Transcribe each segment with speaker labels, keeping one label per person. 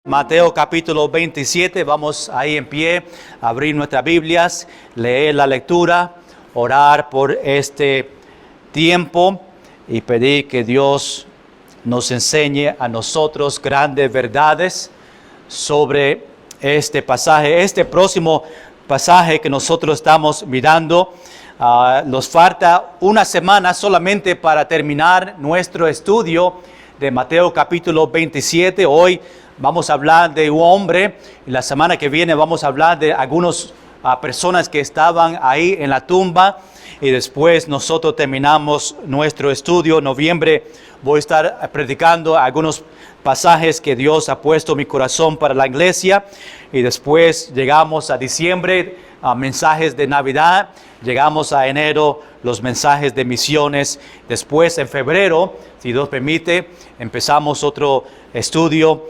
Speaker 1: Mateo capítulo 27, vamos ahí en pie, abrir nuestras Biblias, leer la lectura, orar por este tiempo y pedir que Dios nos enseñe a nosotros grandes verdades sobre este pasaje. Este próximo pasaje que nosotros estamos mirando, nos falta una semana solamente para terminar nuestro estudio de Mateo capítulo 27. Hoy vamos a hablar de un hombre, y la semana que viene vamos a hablar de algunas personas que estaban ahí en la tumba, y después nosotros terminamos nuestro estudio. En noviembre voy a estar predicando algunos pasajes que Dios ha puesto en mi corazón para la iglesia, y después llegamos a diciembre, mensajes de Navidad, llegamos a enero, los mensajes de misiones. Después en febrero, si Dios permite, empezamos otro estudio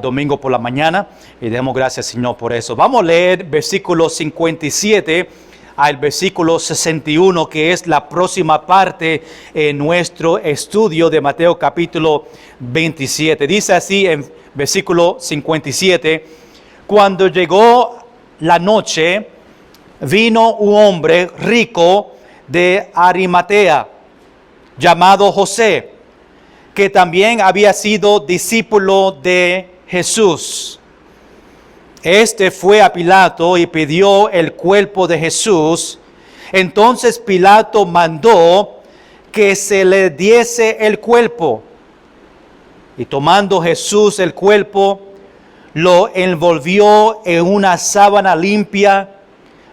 Speaker 1: domingo por la mañana, y demos gracias Señor por eso. Vamos a leer versículo 57 al versículo 61, que es la próxima parte en nuestro estudio de Mateo capítulo 27. Dice así en versículo 57: cuando llegó la noche, vino un hombre rico de Arimatea, llamado José, que también había sido discípulo de Jesús. Este fue a Pilato y pidió el cuerpo de Jesús. Entonces Pilato mandó que se le diese el cuerpo. Y tomando Jesús el cuerpo, lo envolvió en una sábana limpia,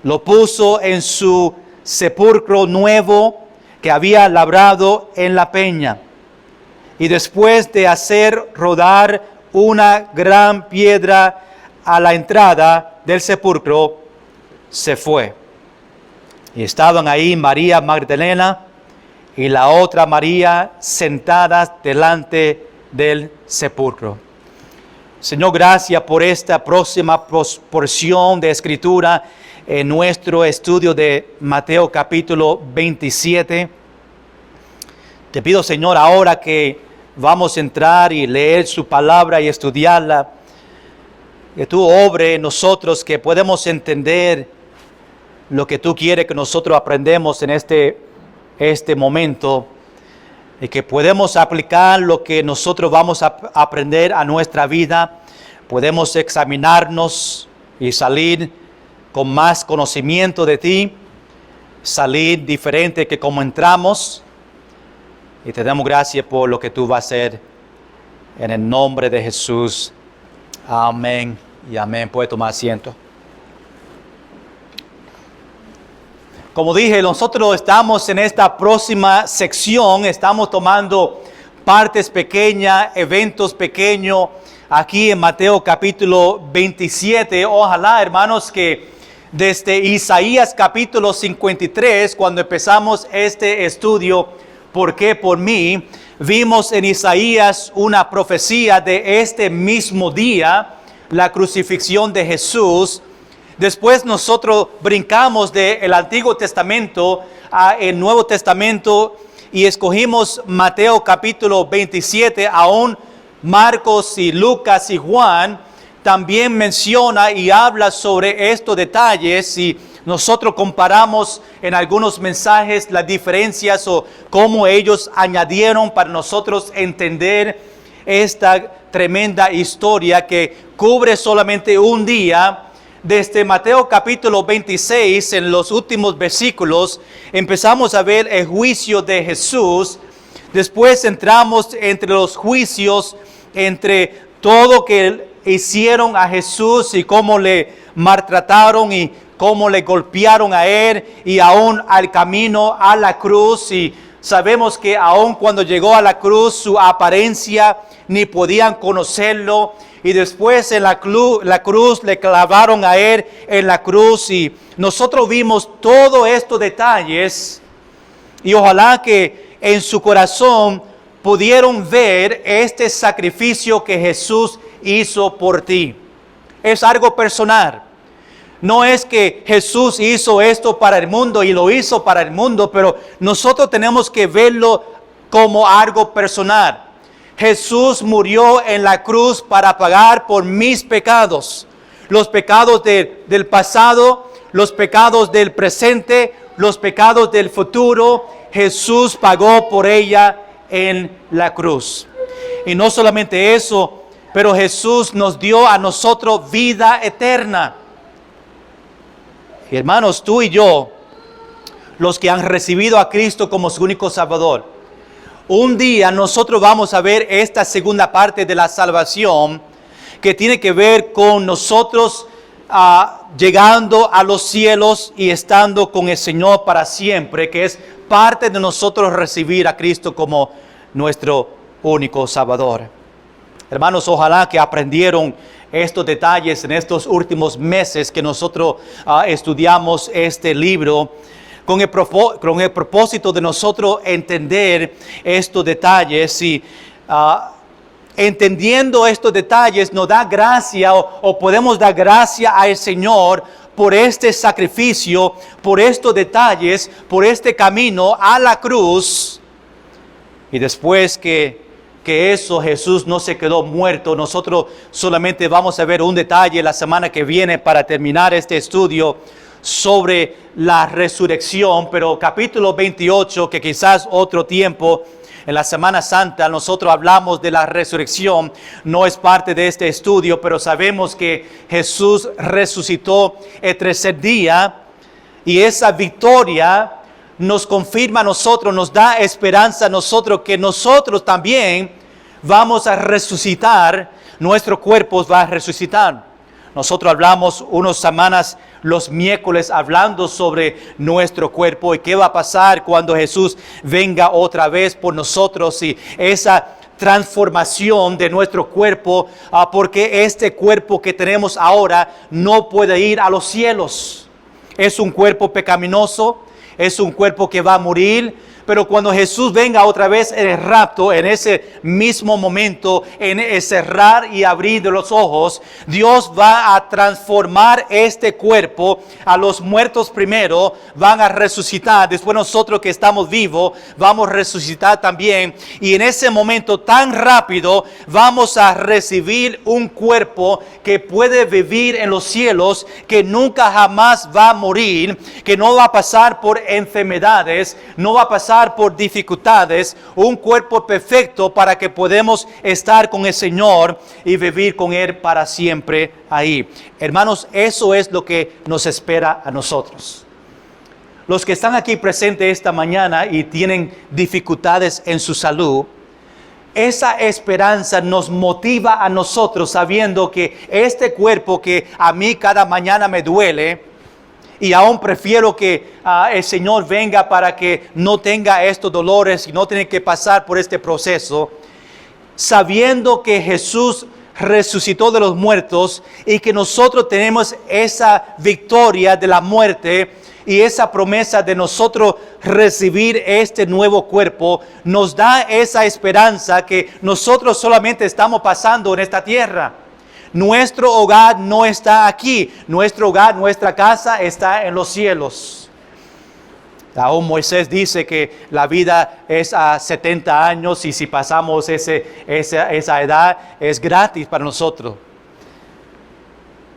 Speaker 1: lo puso en su sepulcro nuevo que había labrado en la peña. Y después de hacer rodar una gran piedra a la entrada del sepulcro, se fue. Y estaban ahí María Magdalena y la otra María sentadas delante del sepulcro. Señor, gracias por esta próxima porción de escritura en nuestro estudio de Mateo capítulo 27. Te pido, Señor, ahora que vamos a entrar y leer su palabra y estudiarla, que tú obres en nosotros, que podemos entender lo que tú quieres que nosotros aprendamos en este momento, y que podemos aplicar lo que nosotros vamos a aprender a nuestra vida. Podemos examinarnos y salir con más conocimiento de ti, salir diferente que como entramos. Y te damos gracias por lo que tú vas a hacer en el nombre de Jesús. Amén y amén. Puede tomar asiento. Como dije, nosotros estamos en esta próxima sección, estamos tomando partes pequeñas, eventos pequeños aquí en Mateo capítulo 27. Ojalá, hermanos, que desde Isaías capítulo 53, cuando empezamos este estudio, ¿por qué por mí?, vimos en Isaías una profecía de este mismo día, la crucifixión de Jesús. Después nosotros brincamos del Antiguo Testamento al Nuevo Testamento y escogimos Mateo capítulo 27. Aún Marcos y Lucas y Juan también menciona y habla sobre estos detalles, y nosotros comparamos en algunos mensajes las diferencias o cómo ellos añadieron para nosotros entender esta tremenda historia que cubre solamente un día. Desde Mateo capítulo 26, en los últimos versículos, empezamos a ver el juicio de Jesús. Después entramos entre los juicios, entre todo que hicieron a Jesús y cómo le maltrataron y cómo le golpearon a él, y aún al camino a la cruz. Y sabemos que aún cuando llegó a la cruz, su apariencia ni podían conocerlo. Y después en la cruz le clavaron a él en la cruz, y nosotros vimos todos estos detalles, y ojalá que en su corazón pudieron ver este sacrificio que Jesús hizo por ti. Es algo personal. No es que Jesús hizo esto para el mundo y lo hizo para el mundo, pero nosotros tenemos que verlo como algo personal. Jesús murió en la cruz para pagar por mis pecados. Los pecados del pasado, los pecados del presente, los pecados del futuro. Jesús pagó por ella en la cruz. Y no solamente eso, pero Jesús nos dio a nosotros vida eterna. Y hermanos, tú y yo, los que han recibido a Cristo como su único Salvador, un día nosotros vamos a ver esta segunda parte de la salvación que tiene que ver con nosotros llegando a los cielos y estando con el Señor para siempre, que es parte de nosotros recibir a Cristo como nuestro único Salvador. Hermanos, ojalá que aprendieron estos detalles en estos últimos meses que nosotros estudiamos este libro, con el propósito de nosotros entender estos detalles y entendiendo estos detalles nos da gracia o podemos dar gracia al Señor por este sacrificio, por estos detalles, por este camino a la cruz. Y después que eso, Jesús no se quedó muerto. Nosotros solamente vamos a ver un detalle la semana que viene para terminar este estudio sobre la resurrección, pero capítulo 28, que quizás otro tiempo, en la Semana Santa, nosotros hablamos de la resurrección, no es parte de este estudio, pero sabemos que Jesús resucitó el tercer día y esa victoria nos confirma a nosotros, nos da esperanza a nosotros que nosotros también vamos a resucitar, nuestro cuerpo va a resucitar. Nosotros hablamos unas semanas, los miércoles, hablando sobre nuestro cuerpo y qué va a pasar cuando Jesús venga otra vez por nosotros y esa transformación de nuestro cuerpo, porque este cuerpo que tenemos ahora no puede ir a los cielos. Es un cuerpo pecaminoso, es un cuerpo que va a morir. Pero cuando Jesús venga otra vez en el rapto, en ese mismo momento, en el cerrar y abrir de los ojos, Dios va a transformar este cuerpo. A los muertos primero van a resucitar. Después nosotros que estamos vivos vamos a resucitar también. Y en ese momento tan rápido vamos a recibir un cuerpo que puede vivir en los cielos, que nunca jamás va a morir, que no va a pasar por enfermedades, no va a pasar por dificultades, un cuerpo perfecto para que podamos estar con el Señor y vivir con Él para siempre ahí. Hermanos, eso es lo que nos espera a nosotros. Los que están aquí presentes esta mañana y tienen dificultades en su salud, esa esperanza nos motiva a nosotros sabiendo que este cuerpo que a mí cada mañana me duele, y aún prefiero que el Señor venga para que no tenga estos dolores y no tenga que pasar por este proceso, sabiendo que Jesús resucitó de los muertos y que nosotros tenemos esa victoria de la muerte y esa promesa de nosotros recibir este nuevo cuerpo, nos da esa esperanza que nosotros solamente estamos pasando en esta tierra. Nuestro hogar no está aquí. Nuestro hogar, nuestra casa está en los cielos. Aún Moisés dice que la vida es a 70 años y si pasamos esa edad es gratis para nosotros.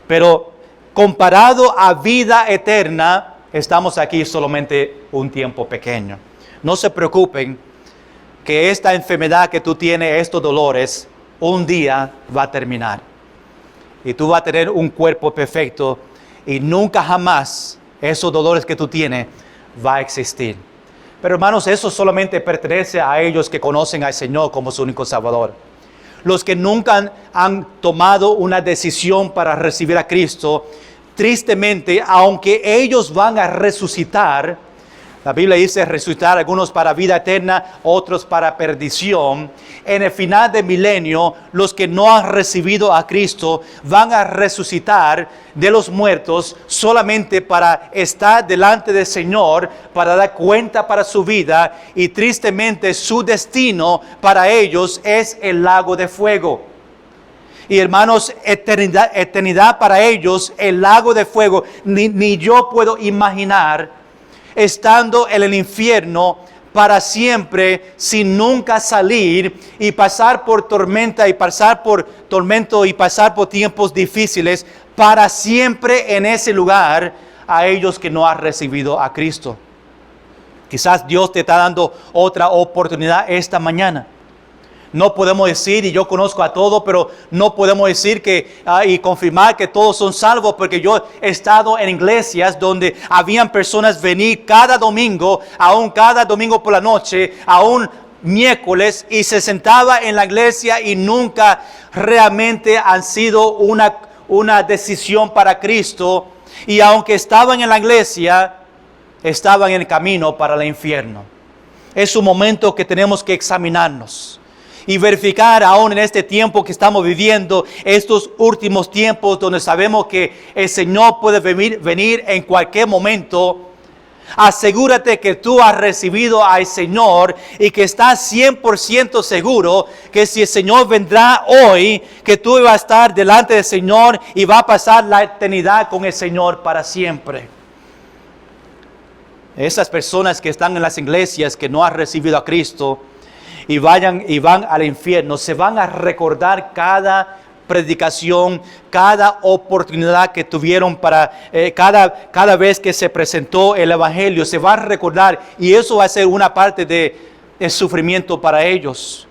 Speaker 1: Pero comparado a vida eterna, estamos aquí solamente un tiempo pequeño. No se preocupen que esta enfermedad que tú tienes, estos dolores, un día va a terminar. Y tú vas a tener un cuerpo perfecto y nunca jamás esos dolores que tú tienes va a existir. Pero hermanos, eso solamente pertenece a ellos que conocen al Señor como su único Salvador. Los que nunca han tomado una decisión para recibir a Cristo, tristemente, aunque ellos van a resucitar, la Biblia dice resucitar, algunos para vida eterna, otros para perdición. En el final del milenio, los que no han recibido a Cristo van a resucitar de los muertos solamente para estar delante del Señor, para dar cuenta para su vida. Y tristemente su destino para ellos es el lago de fuego. Y hermanos, eternidad para ellos, el lago de fuego, ni yo puedo imaginar estando en el infierno para siempre sin nunca salir y pasar por tormenta y pasar por tormento y pasar por tiempos difíciles para siempre en ese lugar a ellos que no han recibido a Cristo. Quizás Dios te está dando otra oportunidad esta mañana. No podemos decir, y yo conozco a todos, pero no podemos decir y confirmar que todos son salvos, porque yo he estado en iglesias donde habían personas venir cada domingo, aún cada domingo por la noche, aún miércoles, y se sentaba en la iglesia y nunca realmente han sido una decisión para Cristo, y aunque estaban en la iglesia, estaban en el camino para el infierno. Es un momento que tenemos que examinarnos y verificar aún en este tiempo que estamos viviendo, estos últimos tiempos donde sabemos que el Señor puede venir en cualquier momento. Asegúrate que tú has recibido al Señor y que estás 100% seguro que si el Señor vendrá hoy, que tú vas a estar delante del Señor y va a pasar la eternidad con el Señor para siempre. Esas personas que están en las iglesias que no han recibido a Cristo y van al infierno, se van a recordar cada predicación, cada oportunidad que tuvieron cada vez que se presentó el Evangelio, se va a recordar, y eso va a ser una parte del sufrimiento para ellos.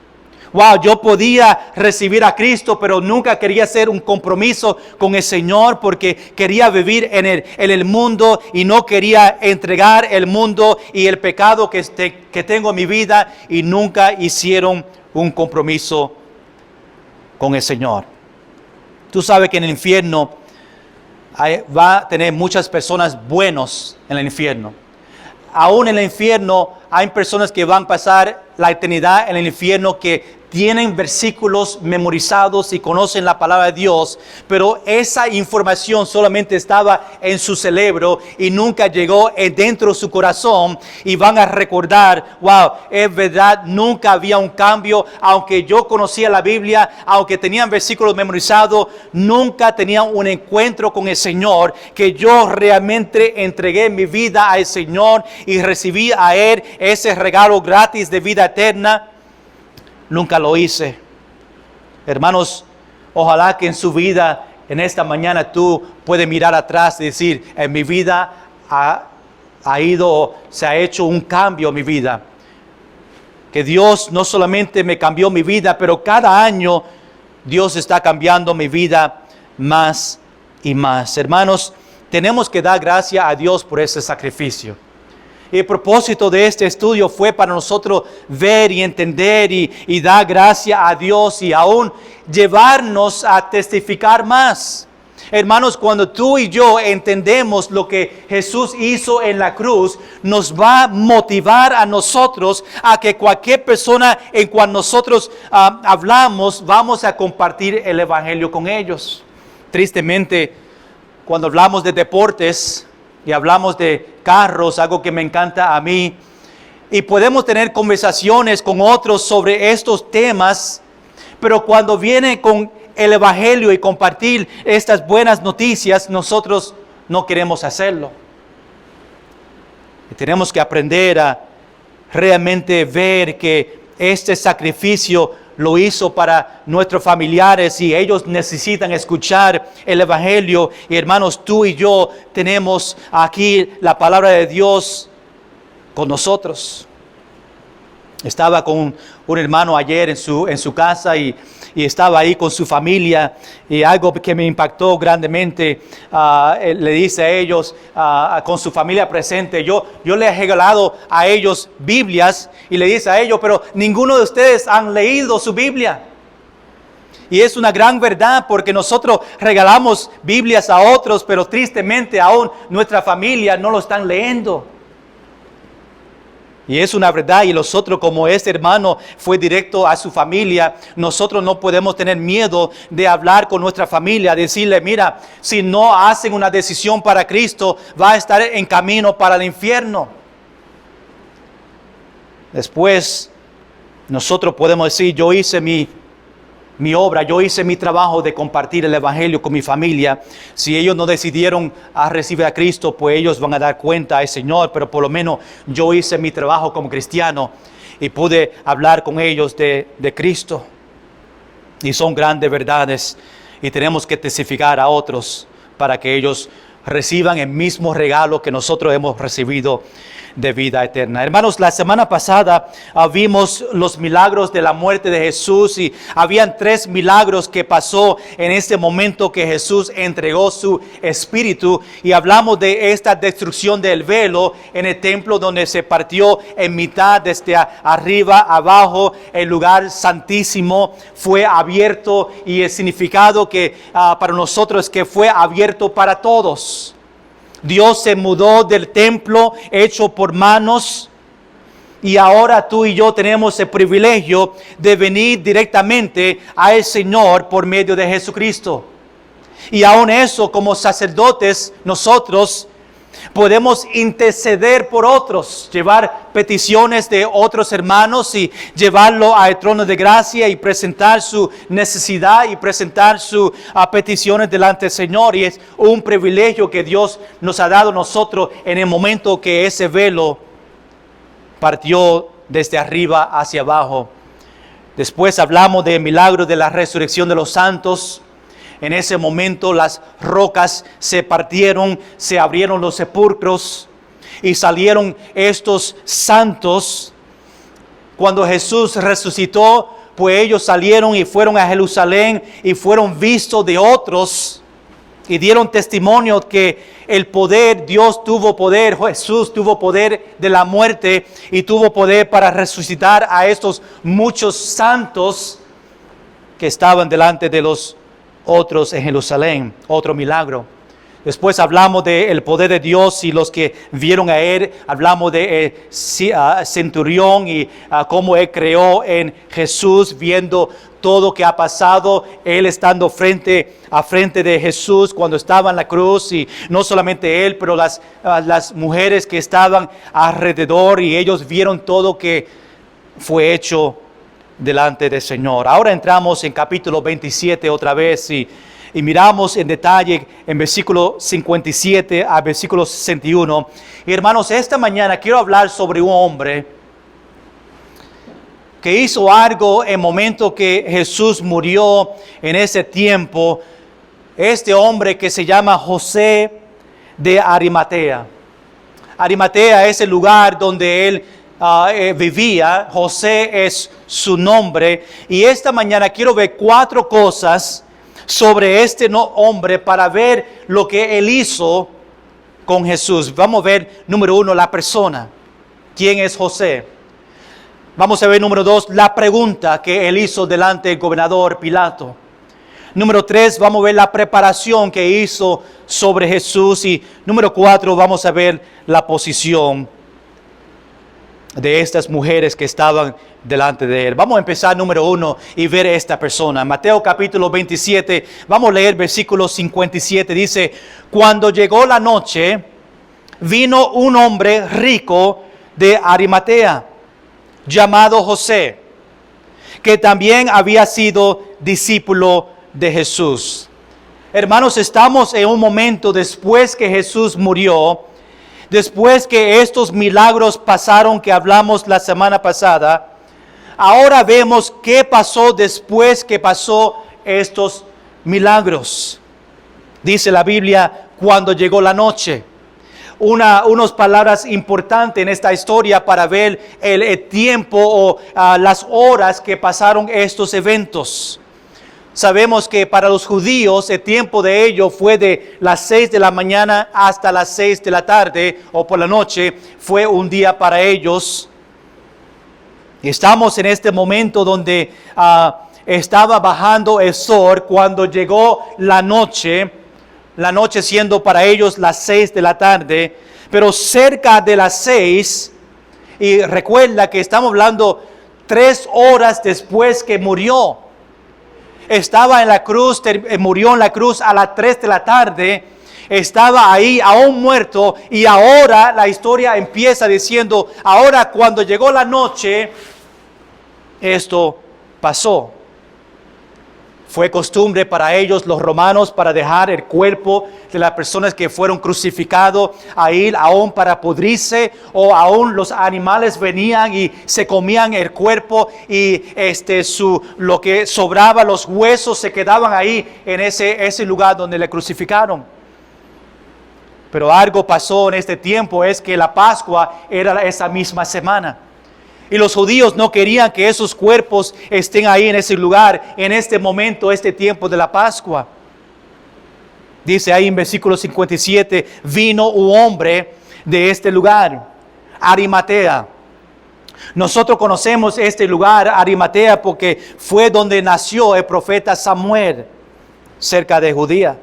Speaker 1: Wow, yo podía recibir a Cristo, pero nunca quería hacer un compromiso con el Señor porque quería vivir en el mundo y no quería entregar el mundo y el pecado que tengo en mi vida, y nunca hicieron un compromiso con el Señor. Tú sabes que en el infierno va a tener muchas personas buenas en el infierno. Aún en el infierno hay personas que van a pasar la eternidad en el infierno que tienen versículos memorizados y conocen la palabra de Dios, pero esa información solamente estaba en su cerebro y nunca llegó dentro de su corazón, y van a recordar, wow, es verdad, nunca había un cambio, aunque yo conocía la Biblia, aunque tenían versículos memorizados, nunca tenían un encuentro con el Señor, que yo realmente entregué mi vida al Señor y recibí a Él ese regalo gratis de vida eterna. Nunca lo hice. Hermanos, ojalá que en su vida, en esta mañana, tú puedes mirar atrás y decir, en mi vida se ha hecho un cambio en mi vida. Que Dios no solamente me cambió mi vida, pero cada año Dios está cambiando mi vida más y más. Hermanos, tenemos que dar gracias a Dios por ese sacrificio. Y el propósito de este estudio fue para nosotros ver y entender y dar gracias a Dios, y aún llevarnos a testificar más. Hermanos, cuando tú y yo entendemos lo que Jesús hizo en la cruz, nos va a motivar a nosotros a que cualquier persona en cual nosotros hablamos, vamos a compartir el Evangelio con ellos. Tristemente, cuando hablamos de deportes y hablamos de carros, algo que me encanta a mí, y podemos tener conversaciones con otros sobre estos temas, pero cuando viene con el Evangelio y compartir estas buenas noticias, nosotros no queremos hacerlo. Y tenemos que aprender a realmente ver que este sacrificio lo hizo para nuestros familiares y ellos necesitan escuchar el Evangelio. Y hermanos, tú y yo tenemos aquí la palabra de Dios con nosotros. Estaba con un hermano ayer en su casa y estaba ahí con su familia, y algo que me impactó grandemente, le dice a ellos, con su familia presente, yo les he regalado a ellos Biblias, y le dice a ellos, pero ninguno de ustedes han leído su Biblia. Y es una gran verdad, porque nosotros regalamos Biblias a otros, pero tristemente aún nuestra familia no lo están leyendo. Y es una verdad, y nosotros, como este hermano fue directo a su familia, nosotros no podemos tener miedo de hablar con nuestra familia, decirle, mira, si no hacen una decisión para Cristo, va a estar en camino para el infierno. Después, nosotros podemos decir, yo hice mi mi obra, yo hice mi trabajo de compartir el evangelio con mi familia. Si ellos no decidieron a recibir a Cristo, pues ellos van a dar cuenta al Señor, pero por lo menos yo hice mi trabajo como cristiano y pude hablar con ellos de Cristo. Y son grandes verdades y tenemos que testificar a otros para que ellos reciban el mismo regalo que nosotros hemos recibido de vida eterna. Hermanos, la semana pasada vimos los milagros de la muerte de Jesús y habían 3 milagros que pasó en este momento que Jesús entregó su espíritu, y hablamos de esta destrucción del velo en el templo donde se partió en mitad desde arriba abajo. El lugar santísimo fue abierto y el significado que para nosotros es que fue abierto para todos. Dios se mudó del templo hecho por manos y ahora tú y yo tenemos el privilegio de venir directamente al Señor por medio de Jesucristo. Y aún eso, como sacerdotes, nosotros podemos interceder por otros, llevar peticiones de otros hermanos y llevarlo al trono de gracia y presentar su necesidad y presentar sus peticiones delante del Señor. Y es un privilegio que Dios nos ha dado a nosotros en el momento que ese velo partió desde arriba hacia abajo. Después hablamos del milagro de la resurrección de los santos. En ese momento las rocas se partieron, se abrieron los sepulcros y salieron estos santos. Cuando Jesús resucitó, pues ellos salieron y fueron a Jerusalén y fueron vistos de otros y dieron testimonio que el poder, Dios tuvo poder, Jesús tuvo poder de la muerte y tuvo poder para resucitar a estos muchos santos que estaban delante de los otros en Jerusalén. Otro milagro. Después hablamos del poder de Dios y los que vieron a Él. Hablamos de centurión y cómo Él creó en Jesús, viendo todo que ha pasado, Él estando frente a frente de Jesús cuando estaba en la cruz, y no solamente Él, pero las mujeres que estaban alrededor, y ellos vieron todo que fue hecho delante del Señor. Ahora entramos en capítulo 27 otra vez y miramos en detalle en versículo 57 a versículo 61. Y hermanos, esta mañana quiero hablar sobre un hombre que hizo algo en el momento que Jesús murió en ese tiempo. Este hombre que se llama José de Arimatea. Arimatea es el lugar donde él vivía. José es su nombre, y esta mañana quiero ver 4 cosas sobre este hombre para ver lo que él hizo con Jesús. Vamos a ver, número 1, la persona. ¿Quién es José? Vamos a ver, número 2, la pregunta que él hizo delante del gobernador Pilato. Número 3, vamos a ver la preparación que hizo sobre Jesús. Y número 4, vamos a ver la posición de estas mujeres que estaban delante de él. Vamos a empezar número 1 y ver a esta persona. Mateo capítulo 27, vamos a leer versículo 57. Dice: cuando llegó la noche, vino un hombre rico de Arimatea, llamado José, que también había sido discípulo de Jesús. Hermanos, estamos en un momento después que Jesús murió, después que estos milagros pasaron que hablamos la semana pasada. Ahora vemos qué pasó después que pasó estos milagros. Dice la Biblia, cuando llegó la noche. Unas palabras importantes en esta historia para ver el tiempo o las horas que pasaron estos eventos. Sabemos que para los judíos el tiempo de ellos fue de las 6 de la mañana hasta las 6 de la tarde o por la noche. Fue un día para ellos. Estamos en este momento donde estaba bajando el sol cuando llegó la noche siendo para ellos las 6 de la tarde, pero cerca de las 6, y recuerda que estamos hablando 3 horas después que murió. Estaba en la cruz, murió en la cruz a las 3 de la tarde, estaba ahí aún muerto, y ahora la historia empieza diciendo, ahora cuando llegó la noche, esto pasó. Fue costumbre para ellos, los romanos, para dejar el cuerpo de las personas que fueron crucificados ahí aún para pudrirse, o aún los animales venían y se comían el cuerpo y lo que sobraba, los huesos se quedaban ahí en ese lugar donde le crucificaron. Pero algo pasó en este tiempo, es que la Pascua era esa misma semana. Y los judíos no querían que esos cuerpos estén ahí en ese lugar, en este momento, este tiempo de la Pascua. Dice ahí en versículo 57, vino un hombre de este lugar, Arimatea. Nosotros conocemos este lugar, Arimatea, porque fue donde nació el profeta Samuel, cerca de Judea.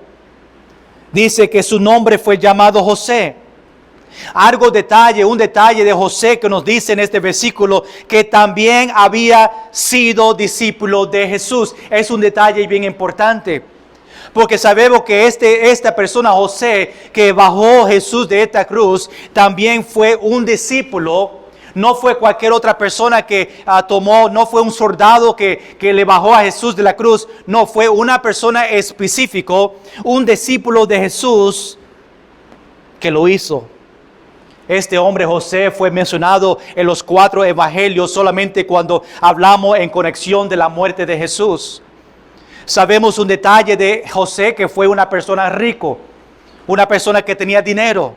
Speaker 1: Dice que su nombre fue llamado José. Un detalle de José que nos dice en este versículo, que también había sido discípulo de Jesús. Es un detalle bien importante, porque sabemos que esta persona, José, que bajó Jesús de esta cruz, también fue un discípulo. No fue cualquier otra persona que no fue un soldado que le bajó a Jesús de la cruz. No, fue una persona específica, un discípulo de Jesús que lo hizo. Este hombre José fue mencionado en los 4 evangelios solamente cuando hablamos en conexión de la muerte de Jesús. Sabemos un detalle de José, que fue una persona rico, una persona que tenía dinero.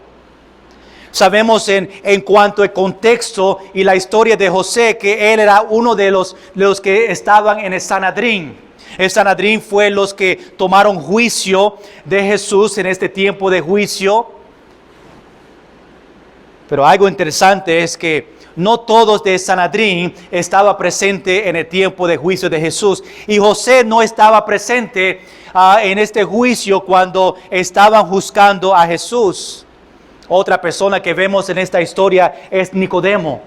Speaker 1: Sabemos en cuanto al contexto y la historia de José, que él era uno de los que estaban en el Sanedrín. El Sanedrín fue los que tomaron juicio de Jesús en este tiempo de juicio. Pero algo interesante es que no todos de Sanedrín estaban presentes en el tiempo de juicio de Jesús. Y José no estaba presente en este juicio cuando estaban juzgando a Jesús. Otra persona que vemos en esta historia es Nicodemo.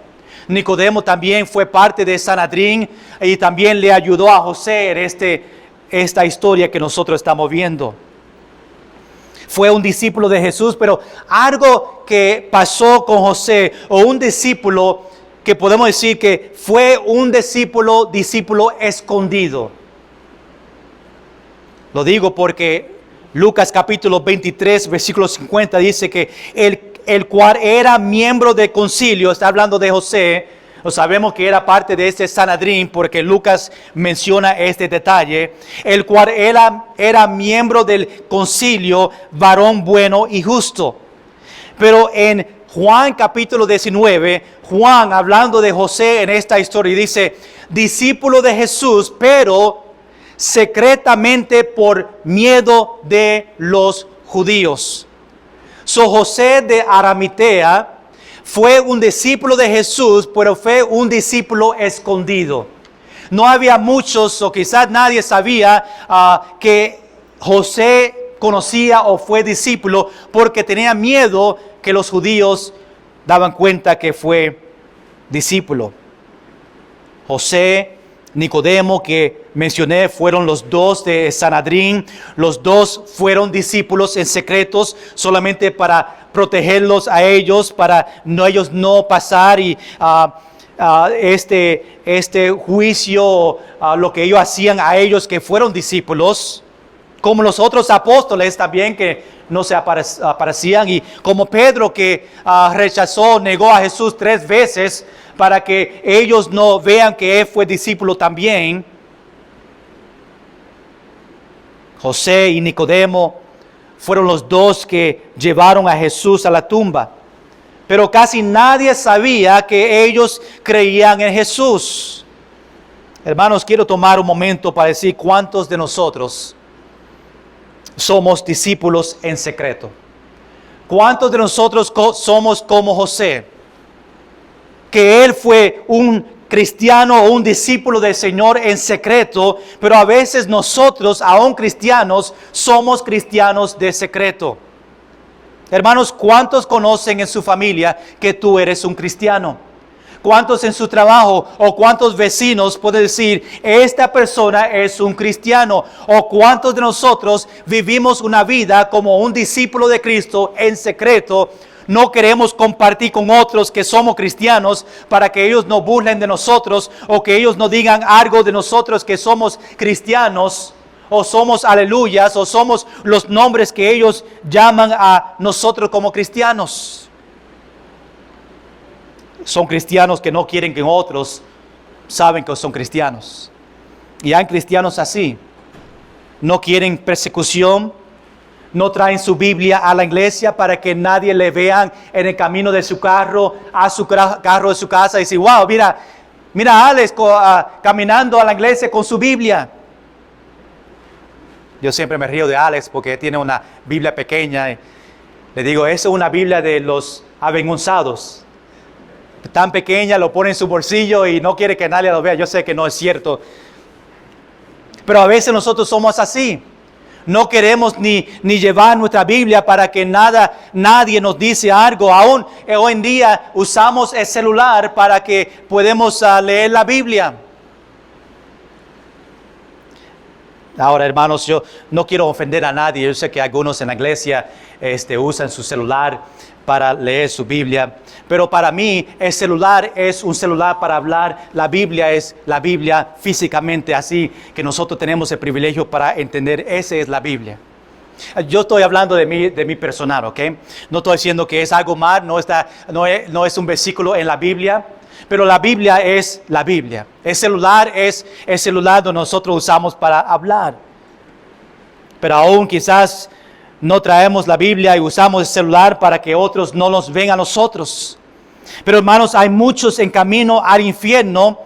Speaker 1: Nicodemo también fue parte de Sanedrín y también le ayudó a José en esta historia que nosotros estamos viendo. Fue un discípulo de Jesús, pero algo que pasó con José, o un discípulo que podemos decir que fue un discípulo escondido. Lo digo porque Lucas capítulo 23, versículo 50 dice que el cual era miembro del concilio, está hablando de José. Sabemos que era parte de este Sanedrín porque Lucas menciona este detalle, el cual era miembro del concilio, varón bueno y justo. Pero en Juan capítulo 19, Juan hablando de José en esta historia dice, discípulo de Jesús, pero secretamente por miedo de los judíos. José de Arimatea fue un discípulo de Jesús, pero fue un discípulo escondido. No había muchos, o quizás nadie sabía que José conocía o fue discípulo, porque tenía miedo que los judíos daban cuenta que fue discípulo. José, Nicodemo, que mencioné, fueron los dos de Sanedrín. Los dos fueron discípulos en secretos, solamente para protegerlos a ellos, para ellos no pasar y este juicio, lo que ellos hacían a ellos que fueron discípulos, como los otros apóstoles también que no se aparecían, y como Pedro que negó a Jesús 3 veces para que ellos no vean que él fue discípulo también. José y Nicodemo fueron los dos que llevaron a Jesús a la tumba. Pero casi nadie sabía que ellos creían en Jesús. Hermanos, quiero tomar un momento para decir cuántos de nosotros somos discípulos en secreto. ¿Cuántos de nosotros somos como José? Que él fue un cristiano o un discípulo del Señor en secreto, pero a veces nosotros, aún cristianos, somos cristianos de secreto. Hermanos, ¿cuántos conocen en su familia que tú eres un cristiano? ¿Cuántos en su trabajo o cuántos vecinos pueden decir, esta persona es un cristiano? ¿O cuántos de nosotros vivimos una vida como un discípulo de Cristo en secreto? No queremos compartir con otros que somos cristianos para que ellos no burlen de nosotros o que ellos no digan algo de nosotros que somos cristianos. o somos aleluyas, o somos los nombres que ellos llaman a nosotros como cristianos. Son cristianos que no quieren que otros saben que son cristianos. Y hay cristianos así. No quieren persecución. No traen su Biblia a la iglesia para que nadie le vea en el camino de su carro, a su carro de su casa y decir, wow, mira a Alex caminando a la iglesia con su Biblia. Yo siempre me río de Alex porque tiene una Biblia pequeña. Y le digo, eso es una Biblia de los avergonzados. Tan pequeña, lo pone en su bolsillo y no quiere que nadie lo vea. Yo sé que no es cierto. Pero a veces nosotros somos así. No queremos ni llevar nuestra Biblia para que nadie nos dice algo. Aún hoy en día usamos el celular para que podamos leer la Biblia. Ahora, hermanos, yo no quiero ofender a nadie. Yo sé que algunos en la iglesia usan su celular para leer su Biblia. Pero para mí el celular es un celular para hablar. La Biblia es la Biblia físicamente, así que nosotros tenemos el privilegio para entender. Esa es la Biblia. Yo estoy hablando de mí personal, ¿ok? No estoy diciendo que es algo mal, no es un versículo en la Biblia. Pero la Biblia es la Biblia. El celular es el celular que nosotros usamos para hablar. Pero aún quizás no traemos la Biblia y usamos el celular para que otros no nos vean a nosotros. Pero hermanos, hay muchos en camino al infierno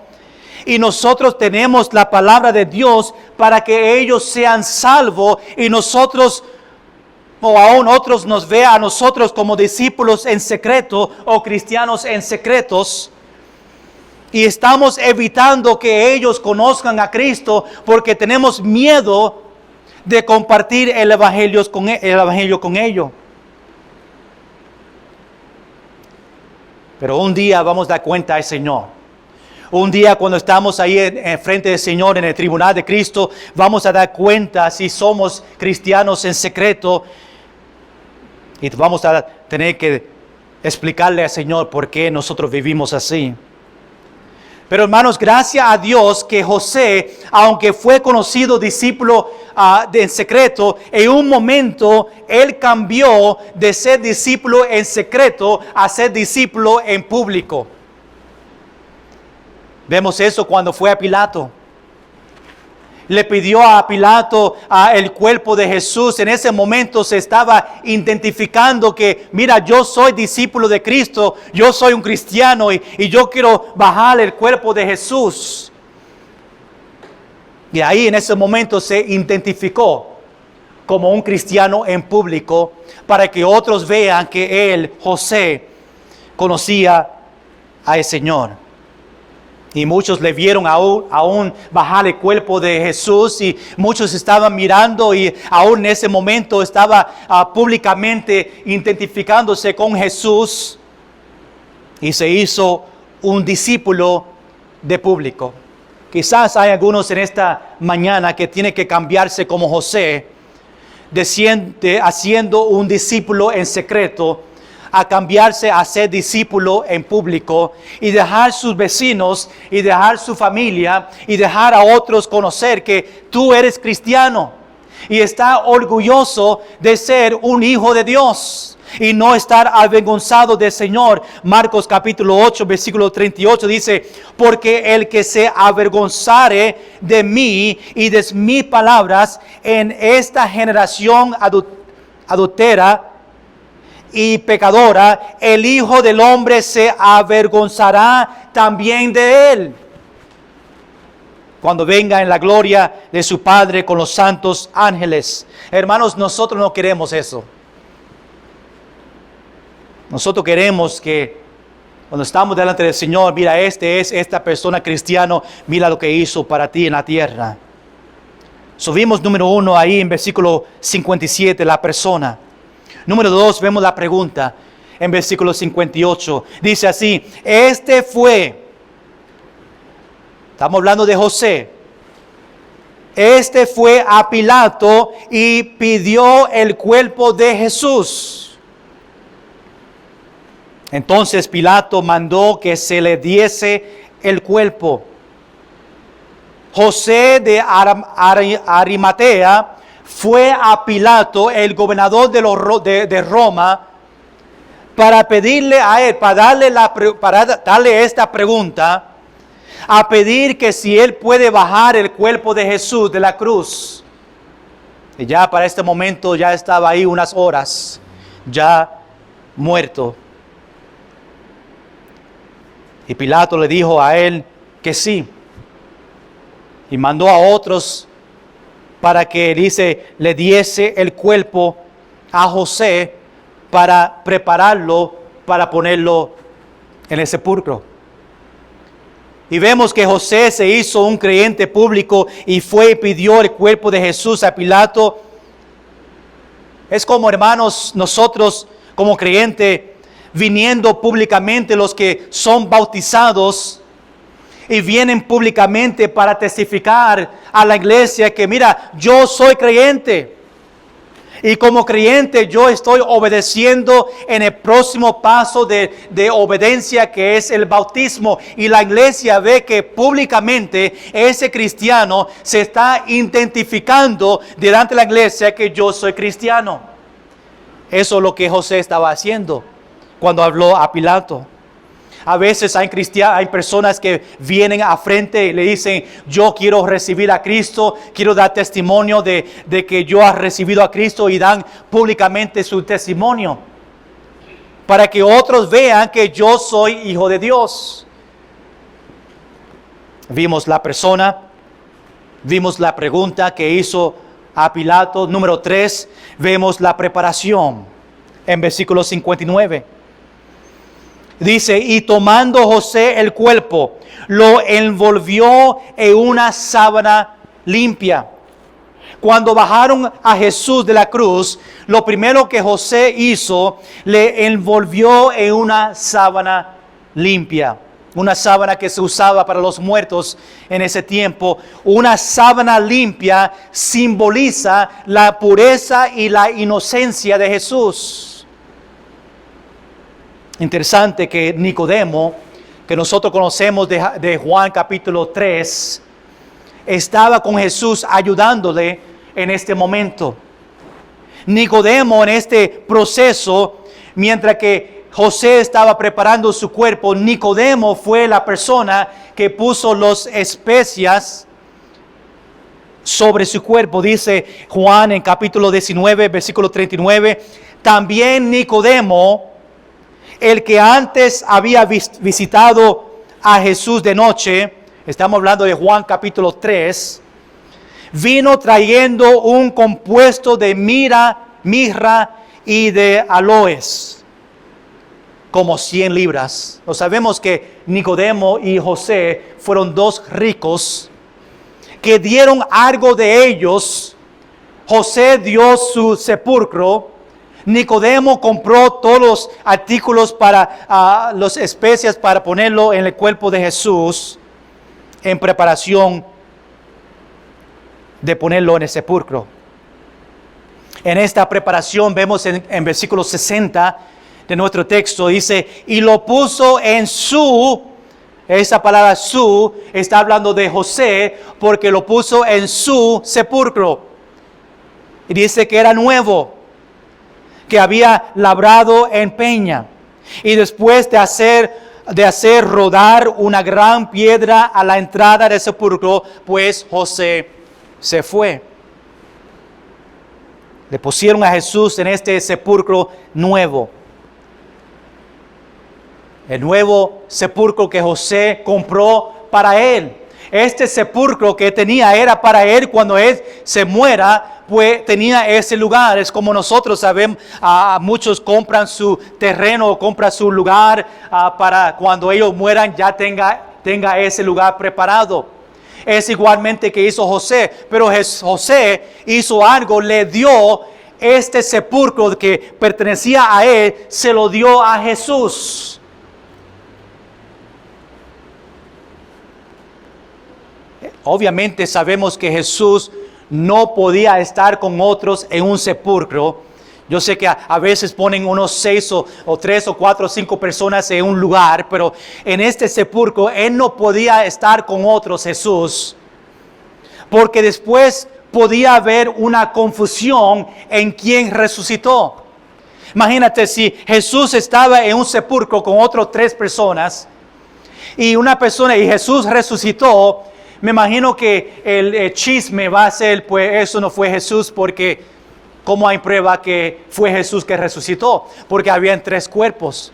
Speaker 1: y nosotros tenemos la palabra de Dios para que ellos sean salvos y nosotros o aún otros nos vean a nosotros como discípulos en secreto o cristianos en secretos. Y estamos evitando que ellos conozcan a Cristo porque tenemos miedo de compartir el evangelio con ellos. Pero un día vamos a dar cuenta al Señor. Un día cuando estamos ahí en frente del Señor en el tribunal de Cristo, vamos a dar cuenta si somos cristianos en secreto. Y vamos a tener que explicarle al Señor por qué nosotros vivimos así. Pero hermanos, gracias a Dios que José, aunque fue conocido discípulo en secreto, en un momento él cambió de ser discípulo en secreto a ser discípulo en público. Vemos eso cuando fue a Pilato. Le pidió a Pilato el cuerpo de Jesús. En ese momento se estaba identificando que, mira, yo soy discípulo de Cristo, yo soy un cristiano y yo quiero bajar el cuerpo de Jesús. Y ahí en ese momento se identificó como un cristiano en público para que otros vean que él, José, conocía al Señor. Y muchos le vieron aún bajar el cuerpo de Jesús y muchos estaban mirando y aún en ese momento estaba públicamente identificándose con Jesús y se hizo un discípulo de público. Quizás hay algunos en esta mañana que tienen que cambiarse como José, haciendo un discípulo en secreto, a cambiarse a ser discípulo en público y dejar sus vecinos y dejar su familia y dejar a otros conocer que tú eres cristiano y está orgulloso de ser un hijo de Dios y no estar avergonzado del Señor. Marcos capítulo 8 versículo 38 dice, porque el que se avergonzare de mí y de mis palabras en esta generación adúltera y pecadora, el Hijo del Hombre se avergonzará también de él cuando venga en la gloria de su Padre con los santos ángeles. Hermanos, nosotros no queremos eso. Nosotros queremos que cuando estamos delante del Señor, mira, esta persona cristiana, mira lo que hizo para ti en la tierra. Subimos número 1 ahí en versículo 57, la persona. Número 2, vemos la pregunta en versículo 58. Dice así, estamos hablando de José. Fue a Pilato y pidió el cuerpo de Jesús. Entonces Pilato mandó que se le diese el cuerpo. José de Arimatea fue a Pilato, el gobernador de Roma, para pedirle a él, para darle esta pregunta, a pedir que si él puede bajar el cuerpo de Jesús de la cruz. Y ya para este momento ya estaba ahí unas horas, ya muerto. Y Pilato le dijo a él que sí. Y mandó a otros para que le diese el cuerpo a José para prepararlo, para ponerlo en el sepulcro. Y vemos que José se hizo un creyente público y fue y pidió el cuerpo de Jesús a Pilato. Es como, hermanos, nosotros como creyentes, viniendo públicamente los que son bautizados y vienen públicamente para testificar a la iglesia que mira, yo soy creyente. Y como creyente yo estoy obedeciendo en el próximo paso de obediencia que es el bautismo. Y la iglesia ve que públicamente ese cristiano se está identificando delante de la iglesia que yo soy cristiano. Eso es lo que José estaba haciendo cuando habló a Pilato. A veces hay personas que vienen a frente y le dicen, yo quiero recibir a Cristo, quiero dar testimonio de que yo he recibido a Cristo, y dan públicamente su testimonio para que otros vean que yo soy hijo de Dios. Vimos la persona, vimos la pregunta que hizo a Pilato. Número 3, vemos la preparación en versículo 59. Dice, y tomando José el cuerpo, lo envolvió en una sábana limpia. Cuando bajaron a Jesús de la cruz, lo primero que José hizo, le envolvió en una sábana limpia. Una sábana que se usaba para los muertos en ese tiempo. Una sábana limpia simboliza la pureza y la inocencia de Jesús. Interesante que Nicodemo, que nosotros conocemos de Juan capítulo 3, estaba con Jesús ayudándole en este momento. Nicodemo, en este proceso, mientras que José estaba preparando su cuerpo, Nicodemo fue la persona que puso las especias sobre su cuerpo. Dice Juan en capítulo 19, versículo 39, también Nicodemo, el que antes había visitado a Jesús de noche, estamos hablando de Juan capítulo 3, vino trayendo un compuesto de mirra y de aloes, como 100 libras. Lo sabemos que Nicodemo y José fueron dos ricos que dieron algo de ellos. José dio su sepulcro. Nicodemo compró todos los artículos para las especias para ponerlo en el cuerpo de Jesús en preparación de ponerlo en el sepulcro. En esta preparación vemos en versículo 60 de nuestro texto, dice, y lo puso en esa palabra su, está hablando de José, porque lo puso en su sepulcro. Y dice que era nuevo, que había labrado en peña, y después de hacer rodar una gran piedra a la entrada del sepulcro, pues José se fue. Le pusieron a Jesús en este sepulcro nuevo. El nuevo sepulcro que José compró para él. Este sepulcro que tenía era para él cuando él se muera, pues tenía ese lugar. Es como nosotros sabemos, muchos compran su terreno o compran su lugar para cuando ellos mueran ya tenga ese lugar preparado. Es igualmente que hizo José, pero José hizo algo, le dio este sepulcro que pertenecía a él, se lo dio a Jesús. Obviamente sabemos que Jesús no podía estar con otros en un sepulcro. Yo sé que a veces ponen unos 6 o 3 o 4 o 5 personas en un lugar, pero en este sepulcro Él no podía estar con otros, Jesús. porque después podía haber una confusión en quién resucitó. Imagínate si Jesús estaba en un sepulcro con otras 3 personas y una persona y Jesús resucitó. Me imagino que el chisme va a ser, pues eso no fue Jesús, porque ¿cómo hay prueba que fue Jesús que resucitó? Porque habían 3 cuerpos.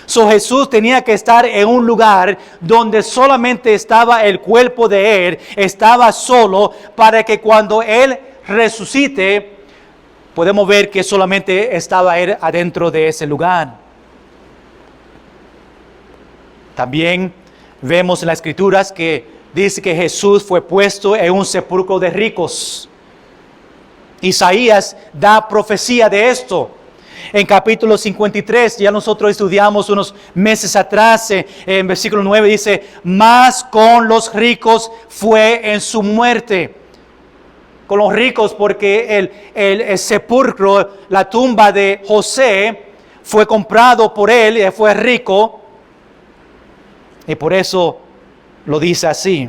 Speaker 1: So Jesús tenía que estar en un lugar donde solamente estaba el cuerpo de Él, estaba solo, para que cuando Él resucite, podemos ver que solamente estaba Él adentro de ese lugar. También vemos en las Escrituras que dice que Jesús fue puesto en un sepulcro de ricos. Isaías da profecía de esto. En capítulo 53, ya nosotros estudiamos unos meses atrás, en versículo 9 dice, mas con los ricos fue en su muerte. Con los ricos porque el sepulcro, la tumba de José fue comprado por él y fue rico. Y por eso lo dice así.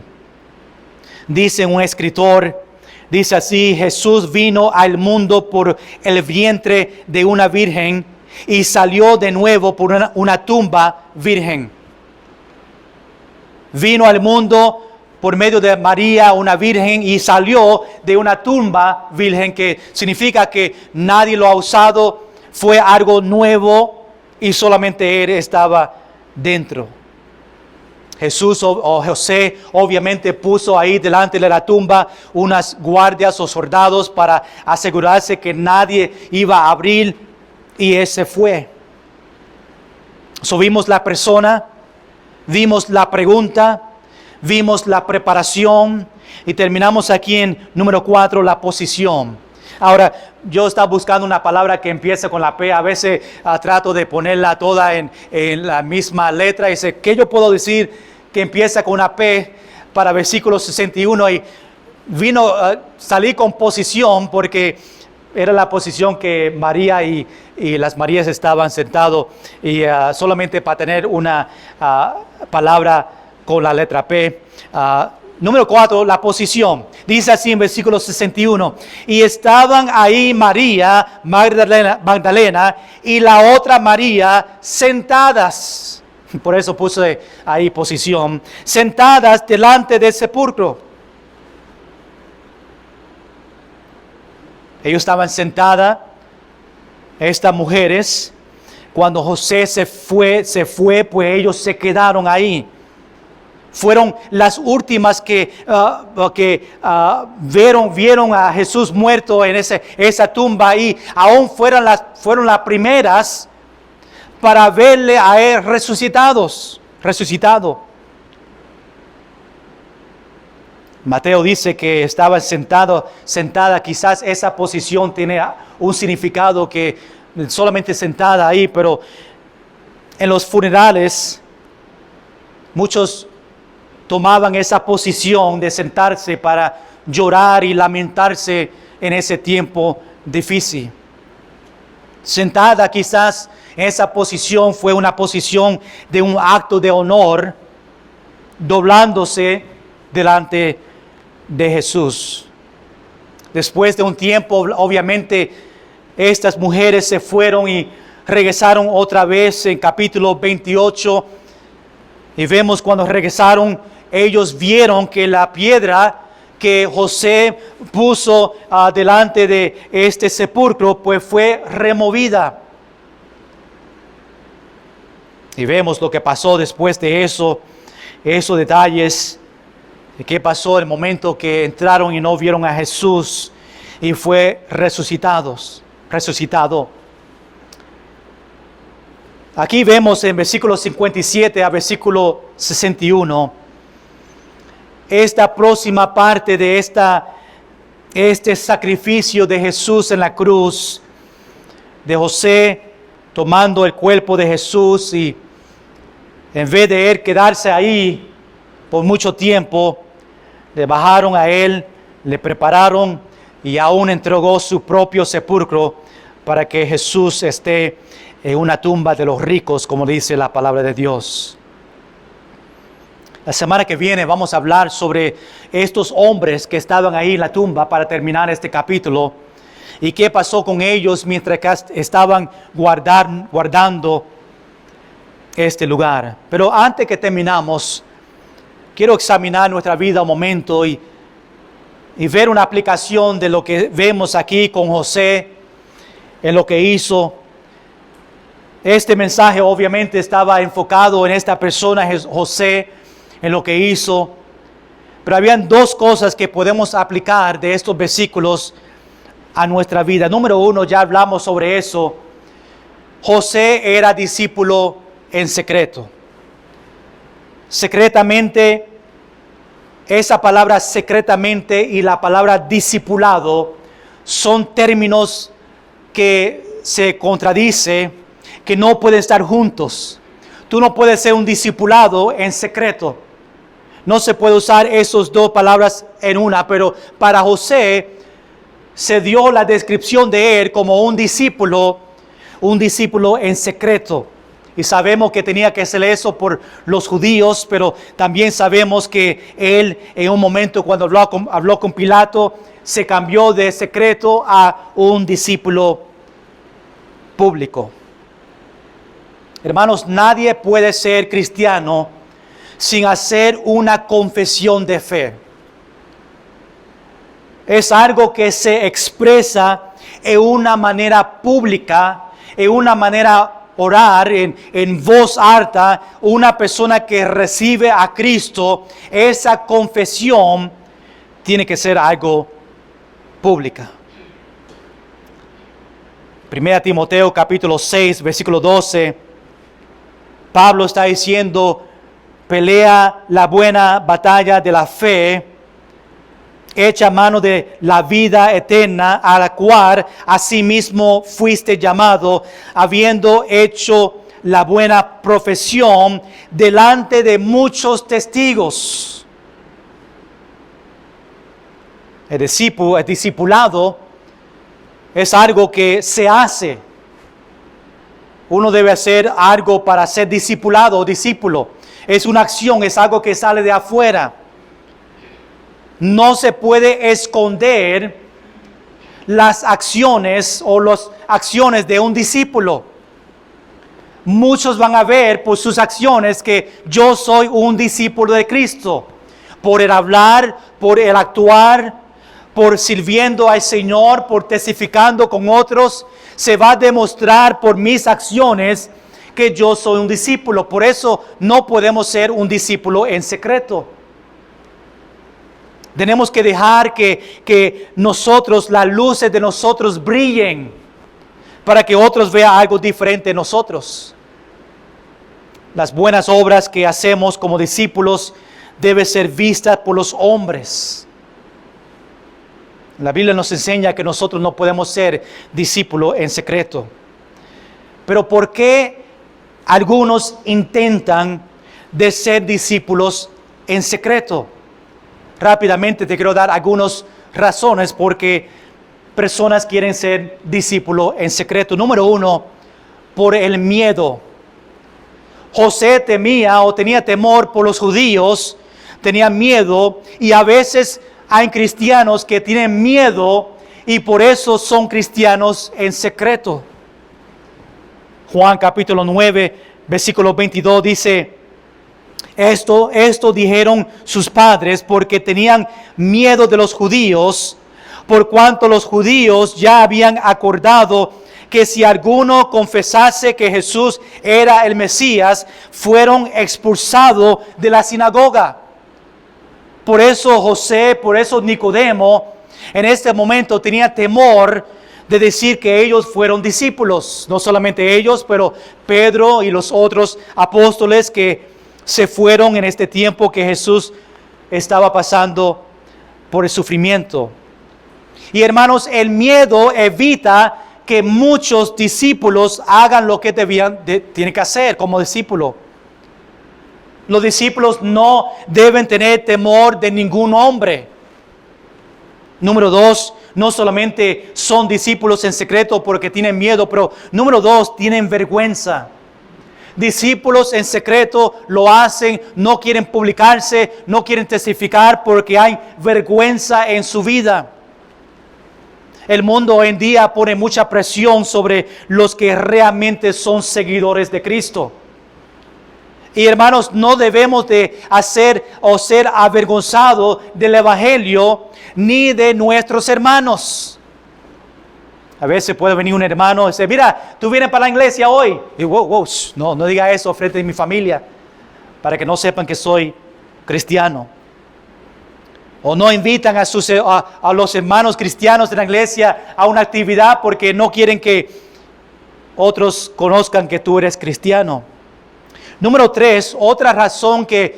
Speaker 1: Dice un escritor, dice así, Jesús vino al mundo por el vientre de una virgen y salió de nuevo por una tumba virgen. Vino al mundo por medio de María, una virgen, y salió de una tumba virgen, que significa que nadie lo ha usado, fue algo nuevo y solamente Él estaba dentro. Jesús o José obviamente puso ahí delante de la tumba unas guardias o soldados para asegurarse que nadie iba a abrir, y ese fue. Vimos la persona, vimos la pregunta, vimos la preparación y terminamos aquí en número 4, la posición. Ahora, yo estaba buscando una palabra que empieza con la P. A veces trato de ponerla toda en la misma letra. Y dice, ¿qué yo puedo decir que empieza con una P para versículo 61? Y salí con posición porque era la posición que María y las Marías estaban sentados. Y solamente para tener una palabra con la letra P. Número 4, la posición. Dice así en versículo 61. Y estaban ahí María Magdalena y la otra María sentadas. Por eso puse ahí posición. Sentadas delante del sepulcro. Ellos estaban sentadas, estas mujeres. Cuando José se fue, pues ellos se quedaron ahí. Fueron las últimas que vieron a Jesús muerto en esa tumba, y aún fueron las primeras para verle a Él resucitado. Mateo dice que estaba sentada. Quizás esa posición tiene un significado que solamente sentada ahí, pero en los funerales muchos tomaban esa posición de sentarse para llorar y lamentarse en ese tiempo difícil. Sentada quizás en esa posición fue una posición de un acto de honor, doblándose delante de Jesús. Después de un tiempo, obviamente, estas mujeres se fueron y regresaron otra vez en capítulo 28. Y vemos cuando regresaron, ellos vieron que la piedra que José puso delante de este sepulcro, pues fue removida. Y vemos lo que pasó después de eso, esos detalles, de qué pasó el momento que entraron y no vieron a Jesús y fue resucitado. Aquí vemos en versículo 57 a versículo 61, esta próxima parte de este sacrificio de Jesús en la cruz, de José tomando el cuerpo de Jesús, y en vez de Él quedarse ahí por mucho tiempo, le bajaron a Él, le prepararon y aún entregó su propio sepulcro para que Jesús esté en una tumba de los ricos, como dice la palabra de Dios. La semana que viene vamos a hablar sobre estos hombres que estaban ahí en la tumba para terminar este capítulo y qué pasó con ellos mientras que estaban guardando este lugar. Pero antes que terminamos, quiero examinar nuestra vida un momento y ver una aplicación de lo que vemos aquí con José, en lo que hizo. Este mensaje obviamente estaba enfocado en esta persona, José, en lo que hizo. Pero habían dos cosas que podemos aplicar de estos versículos a nuestra vida. Número uno, ya hablamos sobre eso. José era discípulo en secreto. Secretamente, esa palabra secretamente y la palabra discipulado son términos que se contradicen, que no pueden estar juntos. Tú no puedes ser un discipulado en secreto. No se puede usar esas dos palabras en una, pero para José se dio la descripción de él como un discípulo en secreto. Y sabemos que tenía que hacer eso por los judíos, pero también sabemos que él en un momento cuando habló con Pilato, se cambió de secreto a un discípulo público. Hermanos, nadie puede ser cristiano sin hacer una confesión de fe. Es algo que se expresa en una manera pública, en una manera orar, en voz alta. Una persona que recibe a Cristo, esa confesión tiene que ser algo pública. 1 Timoteo capítulo 6, versículo 12, Pablo está diciendo: pelea la buena batalla de la fe, echa mano de la vida eterna, a la cual asimismo fuiste llamado, habiendo hecho la buena profesión delante de muchos testigos. El discipulado es algo que se hace. Uno debe hacer algo para ser discipulado o discípulo. Es una acción, es algo que sale de afuera. No se puede esconder las acciones o las acciones de un discípulo. Muchos van a ver por sus acciones que yo soy un discípulo de Cristo. Por el hablar, por el actuar, por sirviendo al Señor, por testificando con otros, se va a demostrar por mis acciones que yo soy un discípulo. Por eso no podemos ser un discípulo en secreto. Tenemos que dejar que nosotros, las luces de nosotros brillen para que otros vean algo diferente en nosotros. Las buenas obras que hacemos como discípulos deben ser vistas por los hombres. La Biblia nos enseña que nosotros no podemos ser discípulos en secreto. Pero ¿por qué algunos intentan de ser discípulos en secreto? Rápidamente te quiero dar algunas razones porque personas quieren ser discípulos en secreto. Número uno, por el miedo. José temía o tenía temor por los judíos, tenía miedo, y a veces hay cristianos que tienen miedo y por eso son cristianos en secreto. Juan capítulo 9, versículo 22 dice: Esto dijeron sus padres porque tenían miedo de los judíos, por cuanto los judíos ya habían acordado que si alguno confesase que Jesús era el Mesías, fueron expulsados de la sinagoga. Por eso José, por eso Nicodemo, en este momento tenía temor de decir que ellos fueron discípulos. No solamente ellos, pero Pedro y los otros apóstoles que se fueron en este tiempo que Jesús estaba pasando por el sufrimiento. Y hermanos, el miedo evita que muchos discípulos hagan lo que tienen que hacer como discípulo. Los discípulos no deben tener temor de ningún hombre. Número dos, no solamente son discípulos en secreto porque tienen miedo, pero número dos, tienen vergüenza. Discípulos en secreto lo hacen, no quieren publicarse, no quieren testificar porque hay vergüenza en su vida. El mundo hoy en día pone mucha presión sobre los que realmente son seguidores de Cristo. Y hermanos, no debemos de hacer o ser avergonzados del Evangelio ni de nuestros hermanos. A veces puede venir un hermano y decir, mira, tú vienes para la iglesia hoy. Y wow, no diga eso frente a mi familia, para que no sepan que soy cristiano. O no invitan a los hermanos cristianos de la iglesia a una actividad porque no quieren que otros conozcan que tú eres cristiano. Número 3, otra razón que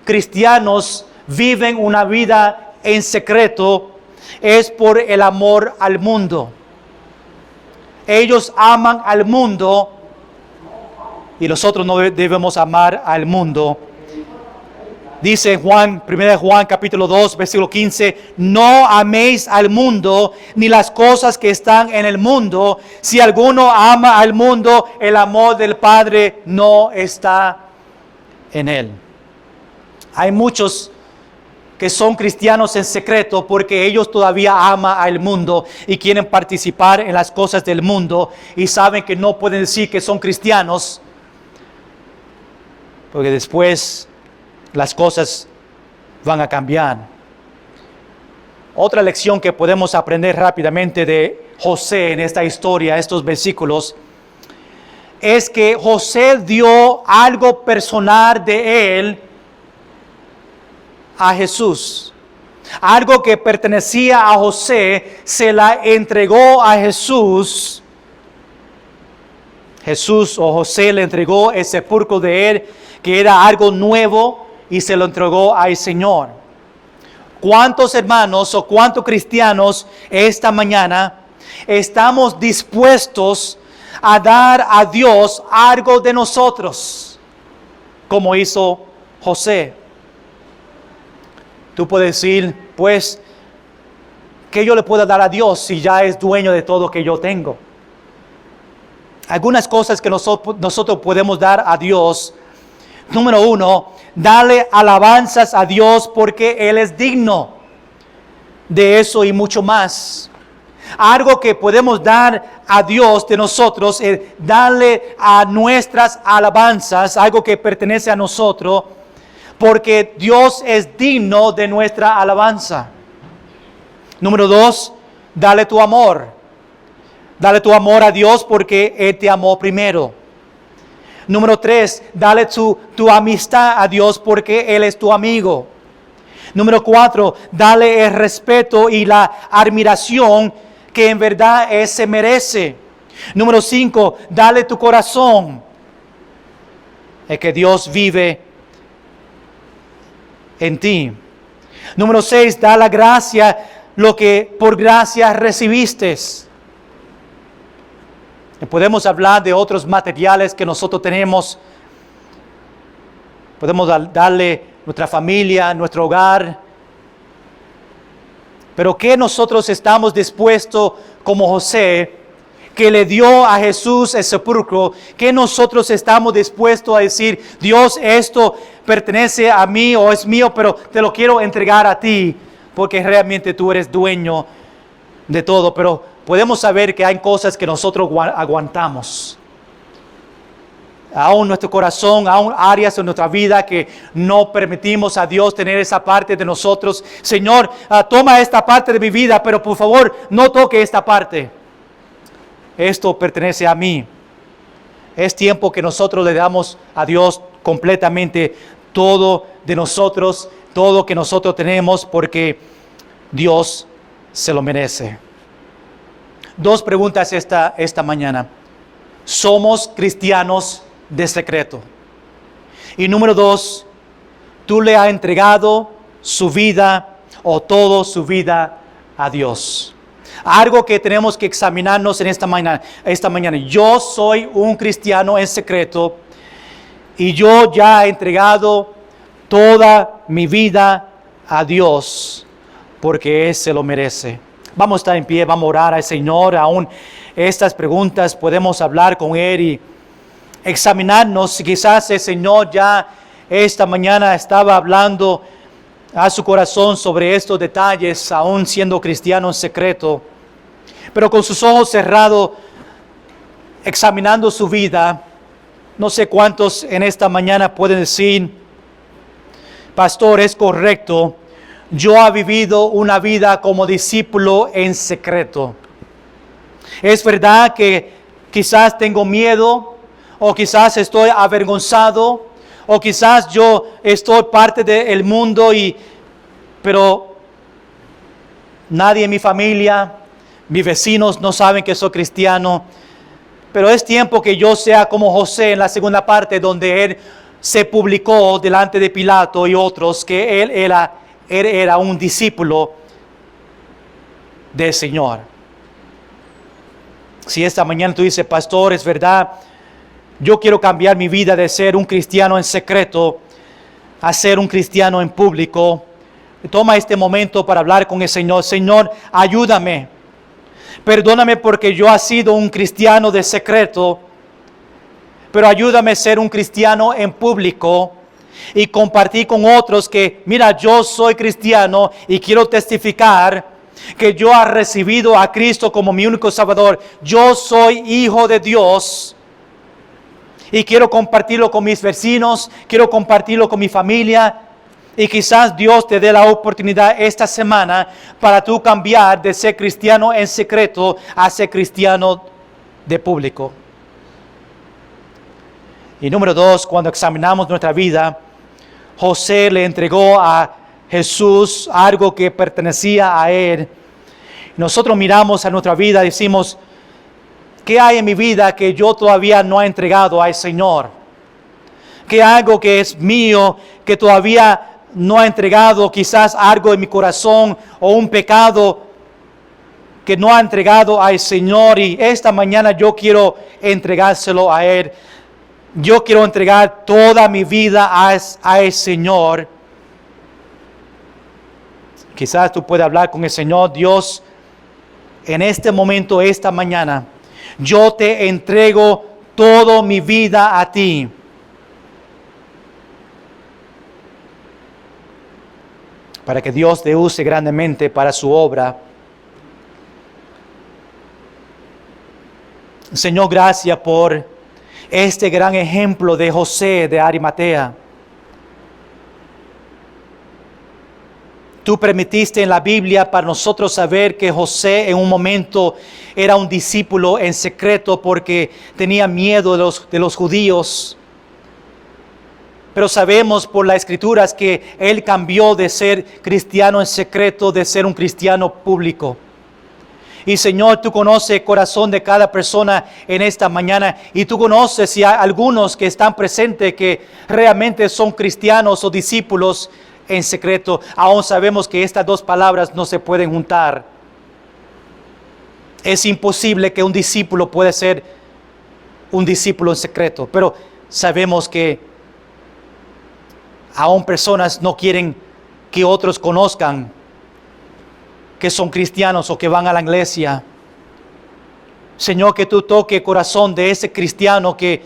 Speaker 1: cristianos viven una vida en secreto es por el amor al mundo. Ellos aman al mundo y nosotros no debemos amar al mundo. Dice Juan, 1 Juan capítulo 2, versículo 15, no améis al mundo ni las cosas que están en el mundo. Si alguno ama al mundo, el amor del Padre no está en él. Hay muchos que son cristianos en secreto porque ellos todavía aman al mundo y quieren participar en las cosas del mundo y saben que no pueden decir que son cristianos porque después las cosas van a cambiar. Otra lección que podemos aprender rápidamente de José en esta historia, estos versículos, es que José dio algo personal de él a Jesús. Algo que pertenecía a José, se la entregó a Jesús. Jesús o José le entregó el sepulcro de él, que era algo nuevo, y se lo entregó al Señor. ¿Cuántos hermanos o cuántos cristianos esta mañana estamos dispuestos a dar a Dios algo de nosotros, como hizo José? Tú puedes decir, pues, ¿qué yo le puedo dar a Dios si ya es dueño de todo que yo tengo? Algunas cosas que nosotros podemos dar a Dios. Número 1, dale alabanzas a Dios porque Él es digno de eso y mucho más. Algo que podemos dar a Dios de nosotros es darle a nuestras alabanzas, algo que pertenece a nosotros, porque Dios es digno de nuestra alabanza. Número 2, dale tu amor. Dale tu amor a Dios porque Él te amó primero. Número 3, dale tu amistad a Dios porque Él es tu amigo. Número 4, dale el respeto y la admiración que en verdad Él se merece. Número 5, dale tu corazón. Es que Dios vive en ti. Número 6, da la gracia, lo que por gracia recibiste. Podemos hablar de otros materiales que nosotros tenemos. Podemos darle nuestra familia, nuestro hogar. Pero ¿qué nosotros estamos dispuestos como José, que le dio a Jesús el sepulcro? ¿Qué nosotros estamos dispuestos a decir, Dios, esto pertenece a mí o es mío, pero te lo quiero entregar a ti, porque realmente tú eres dueño de todo? Pero podemos saber que hay cosas que nosotros aguantamos. Aún nuestro corazón, aún áreas en nuestra vida que no permitimos a Dios tener esa parte de nosotros. Señor, toma esta parte de mi vida, pero por favor no toque esta parte. Esto pertenece a mí. Es tiempo que nosotros le damos a Dios completamente todo de nosotros, todo que nosotros tenemos, porque Dios se lo merece. 2 preguntas esta mañana. ¿Somos cristianos de secreto? Y número 2, ¿tú le has entregado su vida o toda su vida a Dios? Algo que tenemos que examinarnos en esta mañana. Yo soy un cristiano en secreto y yo ya he entregado toda mi vida a Dios porque Él se lo merece. Vamos a estar en pie, vamos a orar al Señor. Aún estas preguntas podemos hablar con Él y examinarnos. Quizás el Señor ya esta mañana estaba hablando a su corazón sobre estos detalles, aún siendo cristiano en secreto, pero con sus ojos cerrados, examinando su vida. No sé cuántos en esta mañana pueden decir: pastor, es correcto, yo he vivido una vida como discípulo en secreto. Es verdad que quizás tengo miedo, o quizás estoy avergonzado, o quizás yo estoy parte del mundo, pero nadie en mi familia, mis vecinos no saben que soy cristiano. Pero es tiempo que yo sea como José en la segunda parte, donde él se publicó delante de Pilato y otros que él era un discípulo del Señor. Si esta mañana tú dices: pastor, es verdad, yo quiero cambiar mi vida de ser un cristiano en secreto a ser un cristiano en público, toma este momento para hablar con el Señor. Señor, ayúdame. Perdóname porque yo he sido un cristiano de secreto, pero ayúdame a ser un cristiano en público y compartir con otros que, mira, yo soy cristiano y quiero testificar que yo he recibido a Cristo como mi único Salvador. Yo soy hijo de Dios y quiero compartirlo con mis vecinos, quiero compartirlo con mi familia. Y quizás Dios te dé la oportunidad esta semana para tú cambiar de ser cristiano en secreto a ser cristiano de público. Y número 2, cuando examinamos nuestra vida, José le entregó a Jesús algo que pertenecía a él. Nosotros miramos a nuestra vida y decimos: ¿qué hay en mi vida que yo todavía no he entregado al Señor? ¿Qué algo que es mío que todavía no ha entregado? Quizás algo en mi corazón o un pecado que no ha entregado al Señor, y esta mañana yo quiero entregárselo a Él. Yo quiero entregar toda mi vida al Señor. Quizás tú puedas hablar con el Señor: Dios, en este momento, esta mañana, yo te entrego toda mi vida a ti. Para que Dios te use grandemente para su obra. Señor, gracias por este gran ejemplo de José de Arimatea. Tú permitiste en la Biblia para nosotros saber que José en un momento era un discípulo en secreto porque tenía miedo de los judíos. Pero sabemos por las Escrituras que él cambió de ser cristiano en secreto, de ser un cristiano público. Y Señor, tú conoces el corazón de cada persona en esta mañana, y tú conoces si hay algunos que están presentes que realmente son cristianos o discípulos en secreto. Aún sabemos que estas dos palabras no se pueden juntar. Es imposible que un discípulo pueda ser un discípulo en secreto, pero sabemos que aún personas no quieren que otros conozcan que son cristianos o que van a la iglesia. Señor, que tú toques el corazón de ese cristiano que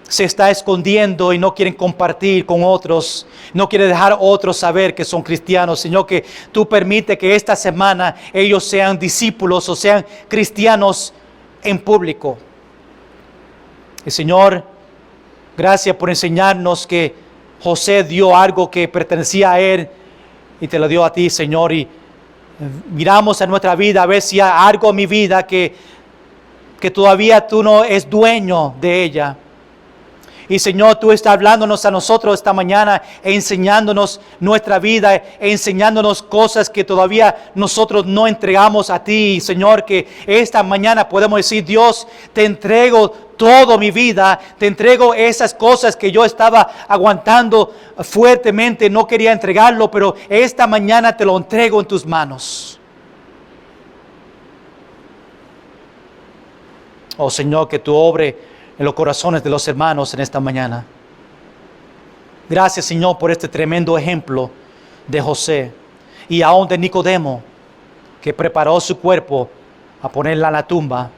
Speaker 1: se está escondiendo y no quieren compartir con otros, no quiere dejar a otros saber que son cristianos. Señor, que tú permite que esta semana ellos sean discípulos o sean cristianos en público. Y Señor, gracias por enseñarnos que José dio algo que pertenecía a él y te lo dio a ti, Señor. Y miramos a nuestra vida a ver si hay algo en mi vida que todavía tú no es dueño de ella. Y Señor, tú estás hablándonos a nosotros esta mañana, enseñándonos nuestra vida, enseñándonos cosas que todavía nosotros no entregamos a ti. Señor, que esta mañana podemos decir: Dios, te entrego toda mi vida, te entrego esas cosas que yo estaba aguantando fuertemente, no quería entregarlo, pero esta mañana te lo entrego en tus manos. Oh Señor, que tú obres en los corazones de los hermanos en esta mañana. Gracias, Señor, por este tremendo ejemplo de José y aún de Nicodemo, que preparó su cuerpo a ponerla en la tumba.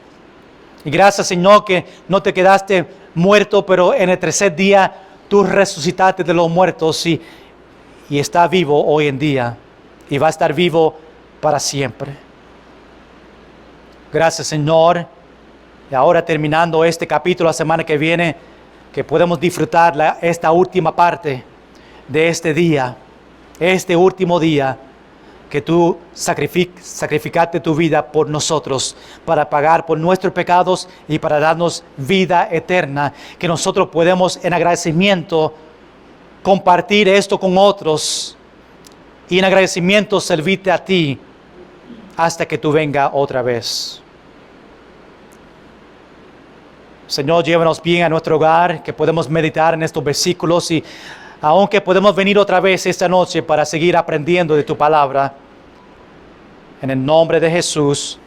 Speaker 1: Y gracias, Señor, que no te quedaste muerto, pero en el tercer día tú resucitaste de los muertos y está vivo hoy en día y va a estar vivo para siempre. Gracias, Señor. Y ahora terminando este capítulo la semana que viene, que podemos disfrutar esta última parte de este día, este último día que tú sacrificaste tu vida por nosotros, para pagar por nuestros pecados y para darnos vida eterna, que nosotros podemos en agradecimiento compartir esto con otros y en agradecimiento servirte a ti hasta que tú vengas otra vez. Señor, llévanos bien a nuestro hogar, que podemos meditar en estos versículos y aunque podemos venir otra vez esta noche para seguir aprendiendo de tu palabra. En el nombre de Jesús.